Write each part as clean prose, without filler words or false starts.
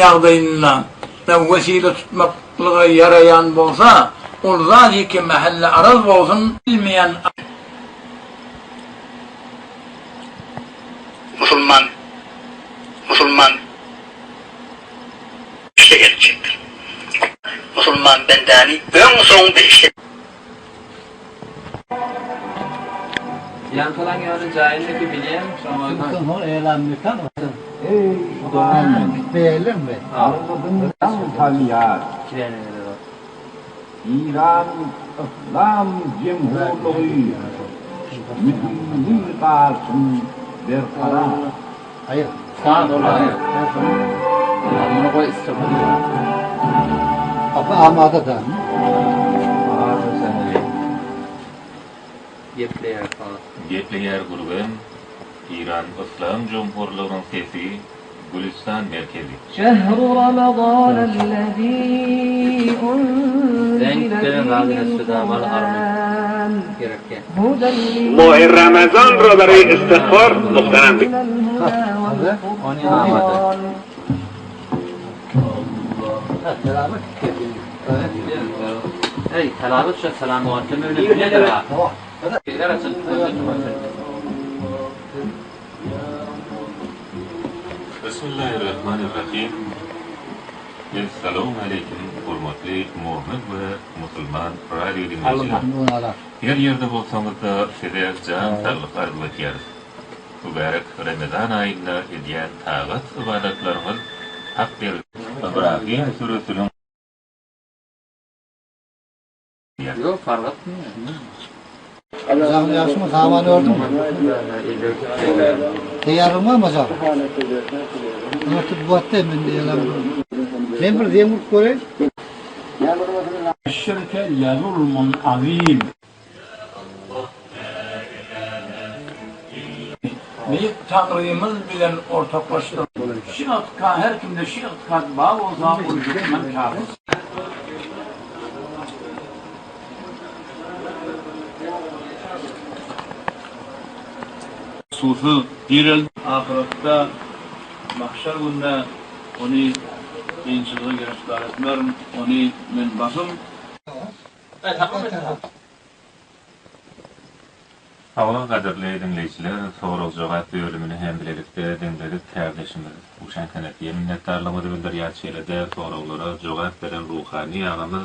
ýagdaýynda vesile tutmaklyga yarayan bolsa, ol zat iki mahalle araz bolsun bilmeýän Musulman işte gelecektir. Musulman bendani ön son bir işte. Yankılan yani cahillik biliyor musun? Bakın o eğlenmişken olsun. Bitmeyelim mi? Tabiat. İran İslam Cumhuriyeti müdürlüğü karşın berkarar. Hayır. Sağ ol. Bunu koy istiyorum. Kapı Ahmet'e de. Gepleyer gurben İran İslam Cumhuriyeti'nin sesi Gülistan merkezi. شهر رمضان الذي أنزل فيه القرآن هدى ماه رمضان را برای استغفار مقتنم بید. Hey, talabat şu selamu aleyküm öyle nedir ha? Bismillahirrahmanirrahim. Esselamu aleyküm hurmatly mu'min ve musulman radio dinleyiciler. Her yerde bolsaňyz da size can sağlyk arzu etýäris. Mübarek Ramazan aýynda edýän tagat ibadatlaryňyz hak berdi. Ibrahim suresiniň Yok fark etmiyor. Hocam yaşımı zamanı ördün mü? Teyarım var mı hocam? Artık bu hatta ben diyelim. Ben bir zemur koyayım. Şirke yazulmun azim. Büyük Tanrı'ymız bilen ortaklaştır. Şiatka her kimde şiatka bağ olsa uyuşman kâfir. Sufu direl ahirette mahşer günde onu inçiliğe girişler etmerim, onu men basım. Hawla gaderli dinleyijiler, soraw jogap bölümini hem bilelikde dinledik kardeşimiz Uşan Kanatiye minnetdarlığımızı bildirýär sorawlara jogap beren ruhani agamy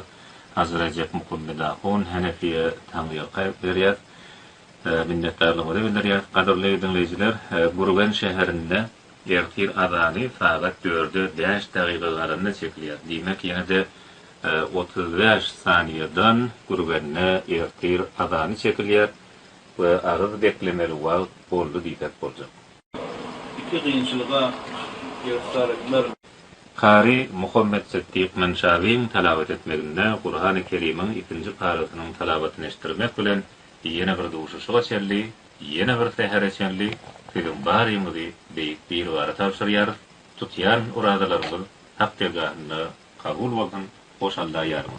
Hazır Recep Mukummedahun Hanefiye tanýyr berýär. Minnetdarlığımızı bildirýär. Gaderli dinleyijiler, Gurben şäherinde ertir azany saat 4-de 5 dagygalarynda çekilýär. Diýmek ýa-da 35 saniýeden Gurben'e ertir azany çekilýär. Ve ağız beklemeli wagt boldy diýip boljak. İki kıyınçılığa giriftar etmer. Qari Muhammed Siddiq Manshawiň talabat etmeginde Qur'an-ı Kerim'iň ikinji parasynyň talabatyny eşitdirmek bilen ýene bir duşuşyga çelli, ýene bir seher çelli, Peygambärimizi beýik bir wara tapşyrýar, tutýan uradalarymyz hak dergahyna kabul bolsun, hoş Allah ýarmy.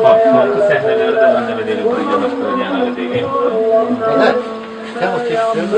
Farklı sahnelerde anne bedeli koyacağımız yani değil. Neden? Sen o çeksin.